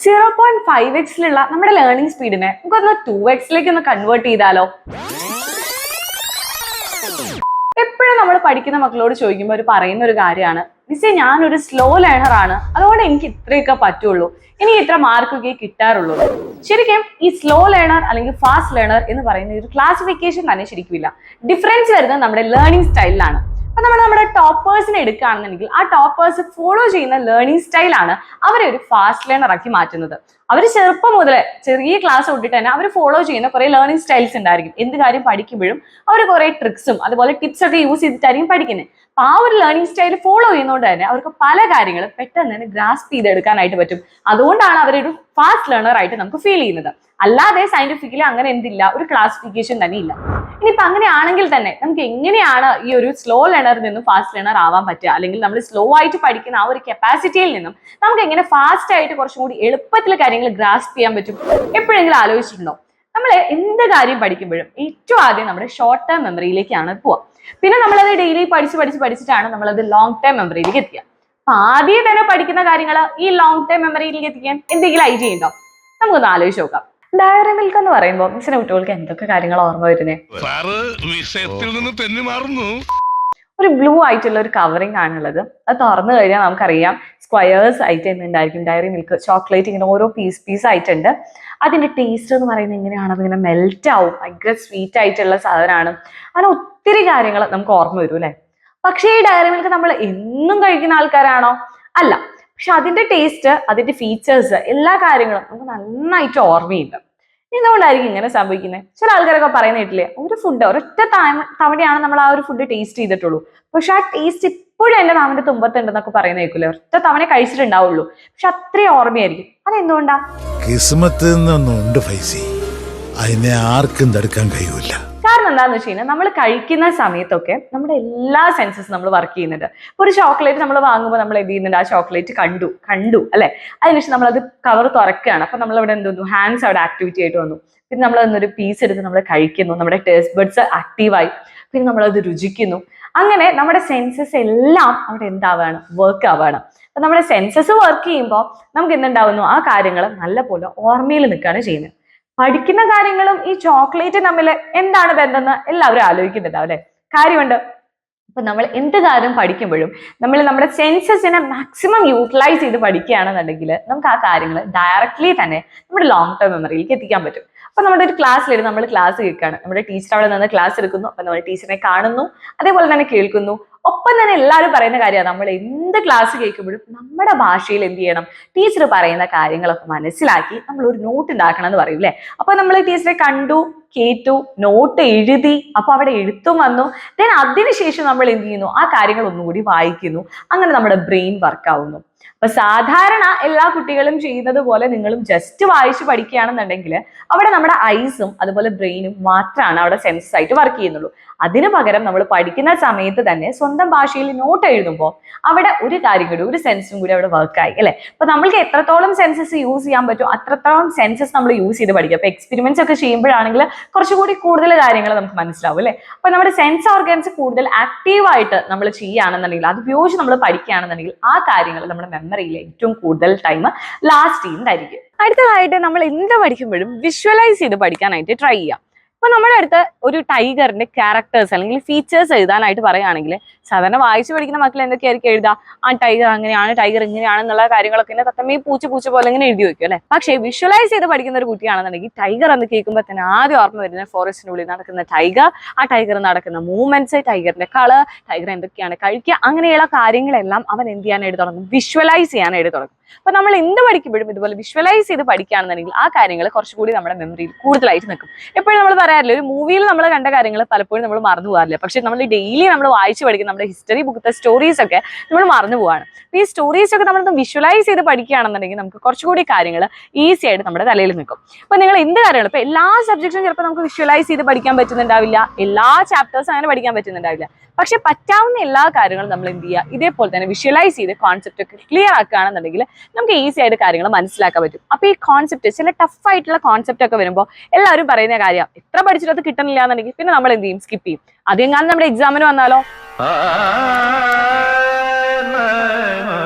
0.5x നമ്മുടെ learning സ്പീഡിനെ നമുക്കൊന്ന് 2x ഒന്ന് കൺവേർട്ട് ചെയ്താലോ? എപ്പോഴും നമ്മൾ പഠിക്കുന്ന മക്കളോട് ചോദിക്കുമ്പോൾ അവർ പറയുന്ന ഒരു കാര്യമാണ്, മിസ്സേ ഞാനൊരു സ്ലോ ലേണർ ആണ്, അതുകൊണ്ട് എനിക്ക് ഇത്രയൊക്കെ പറ്റുള്ളൂ, ഇനി ഇത്ര മാർക്കൊക്കെ കിട്ടാറുള്ളൂ. ശരിക്കും ഈ സ്ലോ ലേണർ അല്ലെങ്കിൽ ഫാസ്റ്റ് ലേണർ എന്ന് പറയുന്ന ഒരു ക്ലാസിഫിക്കേഷൻ തന്നെ ശരിക്കും ഇല്ല. ഡിഫറൻസ് വരുന്നത് നമ്മുടെ ലേണിംഗ് സ്റ്റൈലിലാണ്. അപ്പൊ നമ്മൾ നമ്മുടെ ടോപ്പേഴ്സിനെ എടുക്കുകയാണെന്നുണ്ടെങ്കിൽ ആ ടോപ്പേഴ്സ് ഫോളോ ചെയ്യുന്ന ലേണിംഗ് സ്റ്റൈലാണ് അവരെ ഒരു ഫാസ്റ്റ് ലേണർ ആക്കി മാറ്റുന്നത്. അവർ ചെറുപ്പം മുതലേ ചെറിയ ക്ലാസ് തൊട്ടിട്ട് തന്നെ അവർ ഫോളോ ചെയ്യുന്ന കുറെ ലേണിംഗ് സ്റ്റൈൽസ് ഉണ്ടായിരിക്കും. എന്ത് കാര്യം പഠിക്കുമ്പോഴും അവർ കുറെ ട്രിക്സും അതുപോലെ ടിപ്സ് ഒക്കെ യൂസ് ചെയ്തിട്ടായിരിക്കും പഠിക്കുന്നത്. അപ്പൊ ആ ഒരു ലേണിംഗ് സ്റ്റൈൽ ഫോളോ ചെയ്യുന്നതുകൊണ്ട് തന്നെ അവർക്ക് പല കാര്യങ്ങളും പെട്ടെന്ന് തന്നെ ഗ്രാസ്പ് ചെയ്തെടുക്കാനായിട്ട് പറ്റും. അതുകൊണ്ടാണ് അവരൊരു ഫാസ്റ്റ് ലേണർ ആയിട്ട് നമുക്ക് ഫീൽ ചെയ്യുന്നത്. അല്ലാതെ സയന്റിഫിക്കലി അങ്ങനെ എന്തില്ല, ഒരു ക്ലാസിഫിക്കേഷൻ തന്നെ ഇല്ല. ഇനിയിപ്പോ അങ്ങനെയാണെങ്കിൽ തന്നെ നമുക്ക് എങ്ങനെയാണ് ഈ ഒരു സ്ലോ ലേണറിൽ നിന്നും ഫാസ്റ്റ് ലേണർ ആവാൻ പറ്റുക, അല്ലെങ്കിൽ നമ്മൾ സ്ലോ ആയിട്ട് പഠിക്കുന്ന ആ ഒരു കപ്പാസിറ്റിയിൽ നിന്നും നമുക്ക് എങ്ങനെ ഫാസ്റ്റ് ആയിട്ട് കുറച്ചും കൂടി എളുപ്പത്തിൽ കാര്യങ്ങൾ ഗ്രാസ്പ് ചെയ്യാൻ പറ്റും? എപ്പോഴെങ്കിലും ആലോചിച്ചിട്ടുണ്ടോ? നമ്മൾ എന്ത് കാര്യം പഠിക്കുമ്പോഴും ഏറ്റവും ആദ്യം നമ്മുടെ ഷോർട്ട് ടേം മെമ്മറിയിലേക്കാണ് പോവുക. പിന്നെ നമ്മളത് ഡെയിലി പഠിച്ചിട്ടാണ് നമ്മളത് ലോങ് ടേം മെമ്മറിയിലേക്ക് എത്തിക്കുക. അപ്പൊ ആദ്യം തന്നെ പഠിക്കുന്ന കാര്യങ്ങൾ ഈ ലോങ് ടേം മെമ്മറിയിലേക്ക് എത്തിക്കാൻ എന്തെങ്കിലും ഐഡിയ ഉണ്ടോ? നമുക്കൊന്ന് ആലോചിച്ച് നോക്കാം. ഡയറി മിൽക്ക് എന്ന് പറയുമ്പോൾ മിസ്സിന് കുട്ടികൾക്ക് എന്തൊക്കെ കാര്യങ്ങൾ ഓർമ്മ വരുന്നേ? ഒരു ബ്ലൂ ആയിട്ടുള്ള ഒരു കവറിംഗ് ആണുള്ളത്. അത് തുറന്നു കഴിഞ്ഞാൽ നമുക്കറിയാം സ്ക്വയേഴ്സ് ആയിട്ട് ഉണ്ടായിരിക്കും ഡയറി മിൽക്ക് ചോക്ലേറ്റ്. ഇങ്ങനെ ഓരോ പീസ് ആയിട്ടുണ്ട്. അതിന്റെ ടേസ്റ്റ് എന്ന് പറയുന്നത് എങ്ങനെയാണ്, അതിങ്ങനെ മെൽറ്റ് ആവും, ഭയങ്കര സ്വീറ്റ് ആയിട്ടുള്ള സാധനമാണ്. അങ്ങനെ ഒത്തിരി കാര്യങ്ങൾ നമുക്ക് ഓർമ്മ വരും അല്ലെ? പക്ഷേ ഈ ഡയറി മിൽക്ക് നമ്മൾ എന്നും കഴിക്കുന്ന ആൾക്കാരാണോ? അല്ല. പക്ഷെ അതിന്റെ ടേസ്റ്റ്, അതിന്റെ ഫീച്ചേഴ്സ്, എല്ലാ കാര്യങ്ങളും നമുക്ക് നന്നായിട്ട് ഓർമ്മയുണ്ട്. എന്തുകൊണ്ടായിരിക്കും ഇങ്ങനെ സംഭവിക്കുന്നത്? ചില ആൾക്കാരൊക്കെ പറയുന്ന കേട്ടില്ലേ, ഒരു ഫുഡ് ഒരൊറ്റ തവണയാണ് നമ്മൾ ആ ഒരു ഫുഡ് ടേസ്റ്റ് ചെയ്തിട്ടുള്ളൂ, പക്ഷെ ആ ടേസ്റ്റ് ഇപ്പോഴും എന്റെ നാവിന്റെ തുമ്പത്തുണ്ടെന്നൊക്കെ പറയുന്ന കേൾക്കില്ലേ. ഒറ്റ തവണ കഴിച്ചിട്ടുണ്ടാവുള്ളൂ, പക്ഷെ അത്രയും ഓർമ്മയായിരിക്കും. അതെന്തുകൊണ്ടാ? അതിനെ ആർക്കും തടുക്കാൻ കഴിയൂല. കാരണം എന്താന്ന് വെച്ച് കഴിഞ്ഞാൽ നമ്മൾ കഴിക്കുന്ന സമയത്തൊക്കെ നമ്മുടെ എല്ലാ സെൻസസും നമ്മൾ വർക്ക് ചെയ്യുന്നുണ്ട്. ഒരു ചോക്ലേറ്റ് നമ്മൾ വാങ്ങുമ്പോൾ നമ്മൾ എന്ത് ചെയ്യുന്നുണ്ട്? ആ ചോക്ലേറ്റ് കണ്ടു അല്ലെ? അതിനുശേഷം നമ്മളത് കവർ തുറക്കുകയാണ്. അപ്പൊ നമ്മളവിടെ എന്തോന്നു, ഹാൻഡ്സ് അവിടെ ആക്ടിവിറ്റി ആയിട്ട് വന്നു. പിന്നെ നമ്മൾ അതൊരു പീസ് എടുത്ത് നമ്മൾ കഴിക്കുന്നു, നമ്മുടെ ടേസ്റ്റ് ബഡ്സ് ആക്റ്റീവായി. പിന്നെ നമ്മളത് രുചിക്കുന്നു. അങ്ങനെ നമ്മുടെ സെൻസസ് എല്ലാം അവിടെ എന്താവാണ്? വർക്ക് ആവാണ്. അപ്പൊ നമ്മുടെ സെൻസസ് വർക്ക് ചെയ്യുമ്പോൾ നമുക്ക് എന്തുണ്ടാവുന്നു? ആ കാര്യങ്ങൾ നല്ലപോലെ ഓർമ്മയിൽ നിൽക്കുകയാണ് ചെയ്യുന്നത്. പഠിക്കുന്ന കാര്യങ്ങളും ഈ ചോക്ലേറ്റ് തമ്മിൽ എന്താണ് ബന്ധമെന്ന് എല്ലാവരും ആലോചിക്കുന്നുണ്ടാവും അല്ലെ? കാര്യമുണ്ട്. അപ്പൊ നമ്മൾ എന്ത് കാര്യം പഠിക്കുമ്പോഴും നമ്മൾ നമ്മുടെ സെൻസസിനെ മാക്സിമം യൂട്ടിലൈസ് ചെയ്ത് പഠിക്കുകയാണെന്നുണ്ടെങ്കിൽ നമുക്ക് ആ കാര്യങ്ങൾ ഡയറക്ട്ലി തന്നെ നമ്മുടെ ലോങ് ടേം മെമ്മറിയിലേക്ക് എത്തിക്കാൻ പറ്റും. അപ്പൊ നമ്മുടെ ഒരു ക്ലാസ്സിൽ നമ്മൾ ക്ലാസ് കേൾക്കുകയാണ്, നമ്മുടെ ടീച്ചർ അവിടെ നിന്ന് ക്ലാസ് എടുക്കുന്നു. അപ്പൊ നമ്മൾ ടീച്ചറിനെ കാണുന്നു, അതേപോലെ തന്നെ കേൾക്കുന്നു. ഒപ്പം തന്നെ എല്ലാവരും പറയുന്ന കാര്യമാണ്, നമ്മൾ എന്ത് ക്ലാസ് കേൾക്കുമ്പോഴും നമ്മുടെ ഭാഷയിൽ എന്ത് ചെയ്യണം? ടീച്ചർ പറയുന്ന കാര്യങ്ങളൊക്കെ മനസ്സിലാക്കി നമ്മൾ ഒരു നോട്ട് ഉണ്ടാക്കണം എന്ന് പറയും അല്ലെ? അപ്പൊ നമ്മൾ ടീച്ചറെ കണ്ടു, കേട്ടു, നോട്ട് എഴുതി, അപ്പൊ അവിടെ എഴുത്തും വന്നു. ദെൻ അതിനുശേഷം നമ്മൾ എന്ത് ചെയ്യുന്നു? ആ കാര്യങ്ങൾ ഒന്നുകൂടി വായിക്കുന്നു. അങ്ങനെ നമ്മുടെ ബ്രെയിൻ വർക്ക് ആവുന്നു. അപ്പൊ സാധാരണ എല്ലാ കുട്ടികളും ചെയ്യുന്നത് പോലെ നിങ്ങളും ജസ്റ്റ് വായിച്ച് പഠിക്കുകയാണെന്നുണ്ടെങ്കിൽ അവിടെ നമ്മുടെ ഐസും അതുപോലെ ബ്രെയിനും മാത്രമാണ് അവിടെ സെൻസസ് ആയിട്ട് വർക്ക് ചെയ്യുന്നുള്ളൂ. അതിനു പകരം നമ്മൾ പഠിക്കുന്ന സമയത്ത് തന്നെ സ്വന്തം ഭാഷയിൽ നോട്ട് എഴുതുമ്പോൾ അവിടെ ഒരു കാര്യം കൂടി, ഒരു സെൻസും കൂടി അവിടെ വർക്കായി അല്ലെ? അപ്പൊ നമ്മൾക്ക് എത്രത്തോളം സെൻസസ് യൂസ് ചെയ്യാൻ പറ്റും അത്രത്തോളം സെൻസസ് നമ്മൾ യൂസ് ചെയ്ത് പഠിക്കുക. അപ്പൊ എക്സ്പെരിമെന്റ്സ് ഒക്കെ ചെയ്യുമ്പോഴാണെങ്കിൽ കുറച്ചുകൂടി കൂടുതൽ കാര്യങ്ങൾ നമുക്ക് മനസ്സിലാവും അല്ലെ? അപ്പൊ നമ്മുടെ സെൻസ് ഓർഗൻസ് കൂടുതൽ ആക്റ്റീവായിട്ട് നമ്മൾ ചെയ്യുകയാണെന്നുണ്ടെങ്കിൽ, അത് ഉപയോഗിച്ച് നമ്മൾ പഠിക്കുകയാണെന്നുണ്ടെങ്കിൽ ആ കാര്യങ്ങൾ നമ്മുടെ മെമ്മറിയിൽ ഏറ്റവും കൂടുതൽ ടൈം ലാസ്റ്റ് ചെയ്യുന്നതായിരിക്കും. അടുത്തതായിട്ട് നമ്മൾ എന്ത് പഠിക്കുമ്പോഴും വിഷ്വലൈസ് ചെയ്ത് പഠിക്കാനായിട്ട് ട്രൈ ചെയ്യാം. അപ്പൊ നമ്മുടെ അടുത്ത് ഒരു ടൈഗറിന്റെ ക്യാരക്ടേഴ്സ് അല്ലെങ്കിൽ ഫീച്ചേഴ്സ് എഴുതാനായിട്ട് പറയുകയാണെങ്കിൽ സാധാരണ വായിച്ചു പഠിക്കുന്ന മക്കൾ എന്തൊക്കെയായിരിക്കും എഴുതാ? ആ ടൈഗർ അങ്ങനെയാണ്, ടൈഗർ ഇങ്ങനെയാണെന്നുള്ള കാര്യങ്ങളൊക്കെ ഇങ്ങനെ തത്തമ്മേ പൂച്ച പോലെ ഇങ്ങനെ എഴുതി വെക്കും അല്ലെ? പക്ഷേ വിഷ്വലൈസ് ചെയ്ത് പഠിക്കുന്ന ഒരു കുട്ടിയാണെന്നുണ്ടെങ്കിൽ ടൈഗർ എന്ന് കേൾക്കുമ്പോൾ തന്നെ ആദ്യം ഓർമ്മ വരുന്ന ഫോറസ്റ്റിനുള്ളിൽ നടക്കുന്ന ടൈഗർ, ആ ടൈഗർ നടക്കുന്ന മൂവ്മെന്റ്സ്, ടൈഗറിന്റെ കളർ, ടൈഗർ എന്തൊക്കെയാണ് കഴിക്കുക, അങ്ങനെയുള്ള കാര്യങ്ങളെല്ലാം അവൻ എന്ത് ചെയ്യാനായിട്ട് തുടങ്ങും? വിഷ്വലൈസ് ചെയ്യാനായിട്ട് തുടങ്ങും. അപ്പൊ നമ്മൾ എന്ത് പഠിക്കുമ്പോഴും ഇതുപോലെ വിഷ്വലൈസ് ചെയ്ത് പഠിക്കുകയാണെന്നുണ്ടെങ്കിൽ ആ കാര്യങ്ങൾ കുറച്ചുകൂടി നമ്മുടെ മെമ്മറിയിൽ കൂടുതലായിട്ട് നിൽക്കും. എപ്പോഴും നമ്മൾ പറയാറില്ല, ഒരു മൂവിയിൽ നമ്മൾ കണ്ട കാര്യങ്ങൾ പലപ്പോഴും നമ്മൾ മറന്നു പോകാറില്ല. പക്ഷെ നമ്മൾ ഡെയിലി നമ്മൾ വായിച്ച് പഠിക്കുന്ന നമ്മുടെ ഹിസ്റ്ററി ബുക്കത്തെ സ്റ്റോറീസ് ഒക്കെ നമ്മൾ മറന്നു പോവാണ്. ഈ സ്റ്റോറീസ് ഒക്കെ നമ്മൾ വിഷ്വലൈസ് ചെയ്ത് പഠിക്കുകയാണെന്നുണ്ടെങ്കിൽ നമുക്ക് കുറച്ചുകൂടി കാര്യങ്ങൾ ഈസി ആയിട്ട് നമ്മുടെ തലയിൽ നിൽക്കും. അപ്പൊ നിങ്ങൾ എന്ത് കാര്യങ്ങളും ഇപ്പൊ എല്ലാ സബ്ജക്റ്റും ചിലപ്പോൾ നമുക്ക് വിഷ്വലൈസ് ചെയ്ത് പഠിക്കാൻ പറ്റുന്നുണ്ടാവില്ല, എല്ലാ ചാപ്റ്റേഴ്സും അങ്ങനെ പഠിക്കാൻ പറ്റുന്നുണ്ടാവില്ല. പക്ഷെ പറ്റാവുന്ന എല്ലാ കാര്യങ്ങളും നമ്മൾ എന്ത് ചെയ്യുക? ഇതേപോലെ തന്നെ വിഷ്വലൈസ് ചെയ്ത് കോൺസെപ്റ്റ് ഒക്കെ ക്ലിയർ ആക്കുകയാണെന്നുണ്ടെങ്കിൽ നമുക്ക് ഈസി ആയിട്ട് കാര്യങ്ങൾ മനസ്സിലാക്കാൻ പറ്റും. അപ്പൊ ഈ കോൺസെപ്റ്റ്, ചില ടഫ് ആയിട്ടുള്ള കോൺസെപ്റ്റ് ഒക്കെ വരുമ്പോൾ എല്ലാവരും പറയുന്ന കാര്യം, എത്ര പഠിച്ചിട്ട് അത് കിട്ടണില്ല എന്നുണ്ടെങ്കിൽ പിന്നെ നമ്മൾ എന്ത് ചെയ്യും? സ്കിപ്പ് ചെയ്യും. അതെങ്ങാനും നമ്മുടെ എക്സാമിന് വന്നാലോ?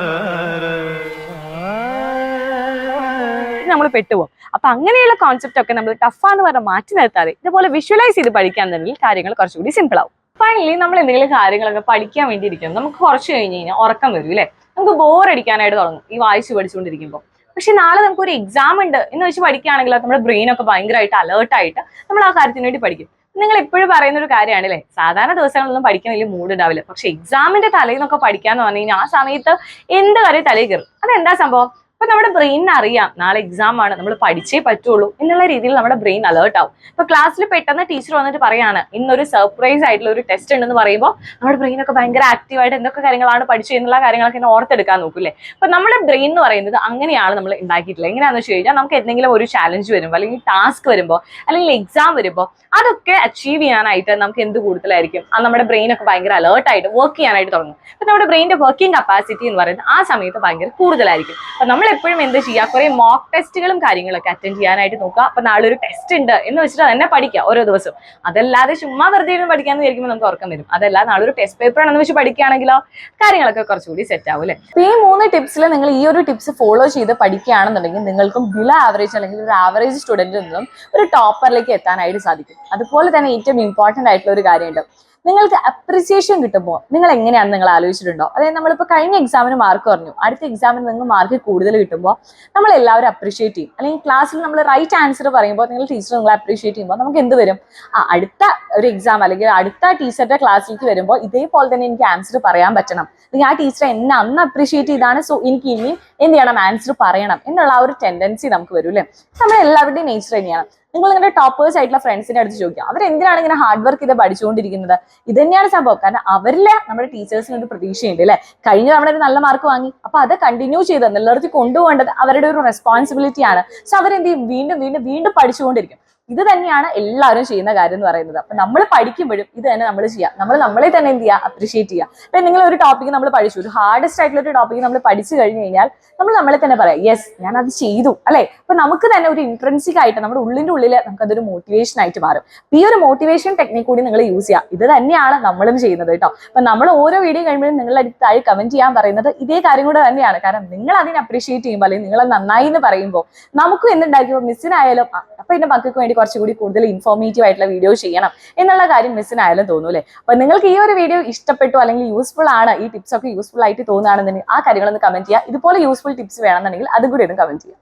അപ്പോഴത്തേക്ക് നമ്മൾ പെട്ടുപോകും. അപ്പൊ അങ്ങനെയുള്ള കോൺസെപ്റ്റ് ഒക്കെ നമ്മൾ ടഫാന്ന് പറഞ്ഞാൽ മാറ്റി നിർത്താതെ ഇതുപോലെ വിഷ്വലൈസ് ചെയ്ത് പഠിക്കാന്നുണ്ടെങ്കിൽ കാര്യങ്ങൾ കുറച്ചുകൂടി സിമ്പിൾ ആവും. ഫൈനലി നമ്മൾ എന്തെങ്കിലും കാര്യങ്ങളൊക്കെ പഠിക്കാൻ വേണ്ടി ഇരിക്കും, നമുക്ക് കുറച്ച് കഴിഞ്ഞ് കഴിഞ്ഞാൽ ഉറക്കം വരും അല്ലേ, നമുക്ക് ബോർ അടിക്കാനായിട്ട് തുടങ്ങും ഈ വായിച്ച് പഠിച്ചുകൊണ്ടിരിക്കുമ്പോൾ. പക്ഷെ നാളെ നമുക്കൊരു എക്സാം ഉണ്ട് എന്ന് വെച്ച് പഠിക്കുകയാണെങ്കിൽ നമ്മുടെ ബ്രെയിൻ ഒക്കെ ഭയങ്കരമായിട്ട് അലേർട്ടായിട്ട് നമ്മൾ ആ കാര്യത്തിന് വേണ്ടി പഠിക്കും. നിങ്ങൾ എപ്പോഴും പറയുന്ന ഒരു കാര്യമാണ് അല്ലേ, സാധാരണ ദിവസങ്ങളൊന്നും പഠിക്കാൻ വലിയ മൂഡ് ഉണ്ടാവില്ല, പക്ഷെ എക്സാമിന്റെ തലേന്നൊക്കെ പഠിക്കാന്ന് പറഞ്ഞു കഴിഞ്ഞാൽ ആ സമയത്ത് എന്ത് കാര്യം തലയിൽ കയറും. അതെന്താ സംഭവം? അപ്പൊ നമ്മുടെ ബ്രെയിനിന് അറിയാം നാളെ എക്സാം ആണ്, നമ്മൾ പഠിച്ചേ പറ്റുള്ളൂ എന്നുള്ള രീതിയിൽ നമ്മുടെ ബ്രെയിൻ അലേർട്ട് ആവും. ഇപ്പൊ ക്ലാസ്സിൽ പെട്ടെന്ന് ടീച്ചർ വന്നിട്ട് പറയാണ് ഇന്നൊരു സർപ്രൈസ് ആയിട്ടുള്ള ഒരു ടെസ്റ്റ് ഉണ്ടെന്ന് പറയുമ്പോൾ നമ്മുടെ ബ്രെയിൻ ഒക്കെ ഭയങ്കര ആക്റ്റീവായിട്ട് എന്തൊക്കെ കാര്യങ്ങളാണ് പഠിച്ചു എന്നുള്ള കാര്യങ്ങളൊക്കെ ഓർത്തെടുക്കാൻ നോക്കൂല്ലേ. അപ്പൊ നമ്മുടെ ബ്രെയിൻ എന്ന് പറയുന്നത് അങ്ങനെയാണ് നമ്മൾ ഉണ്ടാക്കിയിട്ടില്ല. എങ്ങനെയാണെന്ന് വെച്ച് കഴിഞ്ഞാൽ നമുക്ക് എന്തെങ്കിലും ഒരു ചാലഞ്ച് വരുമ്പോൾ അല്ലെങ്കിൽ ടാസ്ക് വരുമ്പോൾ അല്ലെങ്കിൽ എക്സാം വരുമ്പോൾ അതൊക്കെ അച്ചീവ് ചെയ്യാനായിട്ട് നമുക്ക് എന്ത് കൂടുതലായിരിക്കും, അത് നമ്മുടെ ബ്രെയിൻ ഒക്കെ ഭയങ്കര അലേർട്ടായിട്ട് വർക്ക് ചെയ്യാനായിട്ട് തുടങ്ങും. അപ്പൊ നമ്മുടെ ബ്രെയിനിന്റെ വർക്കിംഗ് കപ്പാസിറ്റി എന്ന് പറയുന്നത് ആ സമയത്ത് ഭയങ്കര കൂടുതലായിരിക്കും. അപ്പൊ നമ്മൾ എപ്പോഴും എന്ത് ചെയ്യുക, കുറെ മോക്ക് ടെസ്റ്റുകളും കാര്യങ്ങളൊക്കെ അറ്റൻഡ് ചെയ്യാനായിട്ട് നോക്കുക. അപ്പൊ നാളെ ഒരു ടെസ്റ്റ് ഉണ്ട് എന്ന് വെച്ചിട്ട് തന്നെ പഠിക്കുക ഓരോ ദിവസവും. അതല്ലാതെ ചുമ്മാ വെറുതെ ഇരുന്ന് പഠിക്കാന്ന് വിചാരിക്കുമ്പോൾ നമുക്ക് ഉറക്കം വരും. അതല്ലാതെ നാളെ ഒരു ടെസ്റ്റ് പേപ്പർ ആണെന്ന് വെച്ച് പഠിക്കുകയാണെങ്കിലോ കാര്യങ്ങളൊക്കെ കുറച്ചുകൂടി സെറ്റ് ആവും അല്ലേ. അപ്പൊ ഈ 3 ടിപ്സിൽ നിങ്ങൾ ഈ ഒരു ടിപ്സ് ഫോളോ ചെയ്ത് പഠിക്കുകയാണെന്നുണ്ടെങ്കിൽ നിങ്ങൾക്കും ബിലോ ആവറേജ് അല്ലെങ്കിൽ ഒരു ആവറേജ് സ്റ്റുഡന്റിൽ നിന്നും ഒരു ടോപ്പറിലേക്ക് എത്താനായിട്ട് സാധിക്കും. അതുപോലെ തന്നെ ഏറ്റവും ഇമ്പോർട്ടന്റ് ആയിട്ടുള്ള ഒരു കാര്യമുണ്ട്, നിങ്ങൾക്ക് അപ്രിസിയേഷൻ കിട്ടുമ്പോൾ നിങ്ങൾ എങ്ങനെയാണെന്ന് നിങ്ങൾ ആലോചിച്ചിട്ടുണ്ടോ? അതായത് നമ്മളിപ്പോൾ കഴിഞ്ഞ എക്സാമിന് മാർക്ക് പറഞ്ഞു, അടുത്ത എക്സാമിന് നിങ്ങൾ മാർക്ക് കൂടുതൽ കിട്ടുമ്പോൾ നമ്മൾ എല്ലാവരും അപ്രീഷിയേറ്റ് ചെയ്യും. അല്ലെങ്കിൽ ക്ലാസ്സിൽ നമ്മൾ റൈറ്റ് ആൻസർ പറയുമ്പോൾ നിങ്ങൾ ടീച്ചർ നിങ്ങളെ അപ്രീഷിയേറ്റ് ചെയ്യുമ്പോൾ നമുക്ക് എന്ത് വരും, അടുത്ത ഒരു എക്സാം അല്ലെങ്കിൽ അടുത്ത ടീച്ചറുടെ ക്ലാസ്സിലേക്ക് വരുമ്പോൾ ഇതേപോലെ തന്നെ എനിക്ക് ആൻസർ പറയാൻ പറ്റണം, അല്ലെങ്കിൽ ആ ടീച്ചർ എന്നെ അന്ന് അപ്രീഷിയേറ്റ് ചെയ്താണ്, സോ എനിക്ക് ഇനിയും എന്ത് ചെയ്യണം, ആൻസർ പറയണം എന്നുള്ള ആ ഒരു ടെൻഡൻസി നമുക്ക് വരും അല്ലേ. നമ്മൾ എല്ലാവരുടെയും നേച്ചർ തന്നെയാണ്. നിങ്ങൾ നിങ്ങളുടെ ടോപ്പേഴ്സ് ആയിട്ടുള്ള ഫ്രണ്ട്സിനെ അടുത്ത് ചോദിക്കുക, അവരെന്തിനാണ് ഇങ്ങനെ ഹാർഡ് വർക്ക് ചെയ്ത് പഠിച്ചുകൊണ്ടിരിക്കുന്നത്? ഇത് തന്നെയാണ് സംഭവം. കാരണം അവരിലെ നമ്മുടെ ടീച്ചേഴ്സിന് ഒരു പ്രതീക്ഷയുണ്ട് അല്ലെ, കഴിഞ്ഞ തവണ ഒരു നല്ല മാർക്ക് വാങ്ങി, അപ്പൊ അത് കണ്ടിന്യൂ ചെയ്ത് നിലനിർത്തി കൊണ്ടുപോകേണ്ടത് അവരുടെ ഒരു റെസ്പോൺസിബിലിറ്റി ആണ്. സോ അവരെന്ത് ചെയ്യും, വീണ്ടും വീണ്ടും വീണ്ടും പഠിച്ചുകൊണ്ടിരിക്കും. ഇത് തന്നെയാണ് എല്ലാവരും ചെയ്യുന്ന കാര്യം എന്ന് പറയുന്നത്. അപ്പൊ നമ്മൾ പഠിക്കുമ്പോഴും ഇത് തന്നെ നമ്മൾ ചെയ്യുക, നമ്മൾ നമ്മളെ തന്നെ എന്ത് ചെയ്യുക, അപ്രീഷിയേറ്റ് ചെയ്യുക. അപ്പൊ നിങ്ങൾ ഒരു ടോപ്പിക്ക് നമ്മൾ പഠിച്ചു, ഒരു ഹാർഡസ്റ്റ് ആയിട്ടുള്ള ഒരു ടോപ്പിക്ക് നമ്മൾ പഠിച്ചു കഴിഞ്ഞു കഴിഞ്ഞാൽ നമ്മൾ നമ്മളെ തന്നെ പറയാം, യെസ് ഞാൻ അത് ചെയ്തു അല്ലെ. അപ്പൊ നമുക്ക് തന്നെ ഒരു ഇൻട്രൻസിക് ആയിട്ട് നമ്മുടെ ഉള്ളിന്റെ ഉള്ളിൽ നമുക്കതൊരു മോട്ടിവേഷൻ ആയിട്ട് മാറും. ഈ ഒരു മോട്ടിവേഷൻ ടെക്നിക് കൂടി നിങ്ങൾ യൂസ് ചെയ്യുക. ഇത് തന്നെയാണ് നമ്മളും ചെയ്യുന്നത് കേട്ടോ. അപ്പൊ നമ്മൾ ഓരോ വീഡിയോ കഴിയുമ്പോഴും നിങ്ങളുടെ അടുത്തായി കമന്റ് ചെയ്യാൻ പറയുന്നത് ഇതേ കാര്യം കൂടെ തന്നെയാണ്. കാരണം നിങ്ങൾ അതിനെ അപ്രീഷിയേറ്റ് ചെയ്യുമ്പോൾ അല്ലെങ്കിൽ നിങ്ങൾ നന്നായി എന്ന് പറയുമ്പോൾ നമുക്കും എന്തുണ്ടാക്കിയപ്പോൾ മിസ്സിനായാലും അപ്പൊ എന്റെ മക്കൾക്ക് വേണ്ടി കുറച്ചുകൂടി കൂടുതൽ ഇൻഫോർമേറ്റീവ് ആയിട്ടുള്ള വീഡിയോ ചെയ്യണം എന്നുള്ള കാര്യം മിസ്സിനായാലും തോന്നൂ അല്ലേ. അപ്പൊ നിങ്ങൾക്ക് ഈ ഒരു വീഡിയോ ഇഷ്ടപ്പെട്ടു അല്ലെങ്കിൽ യൂസ്ഫുൾ ആണ്, ഈ ടിപ്സ് ഒക്കെ യൂസ്ഫുൾ ആയിട്ട് തോന്നുകയാണെന്നുണ്ടെങ്കിൽ ആ കാര്യങ്ങളൊന്ന് കമന്റ് ചെയ്യുക. ഇതുപോലെ യൂസ്ഫുൾ ടിപ്സ് വേണമെന്നുണ്ടെങ്കിൽ അതും കൂടി ഒന്ന് കമന്റ് ചെയ്യുക.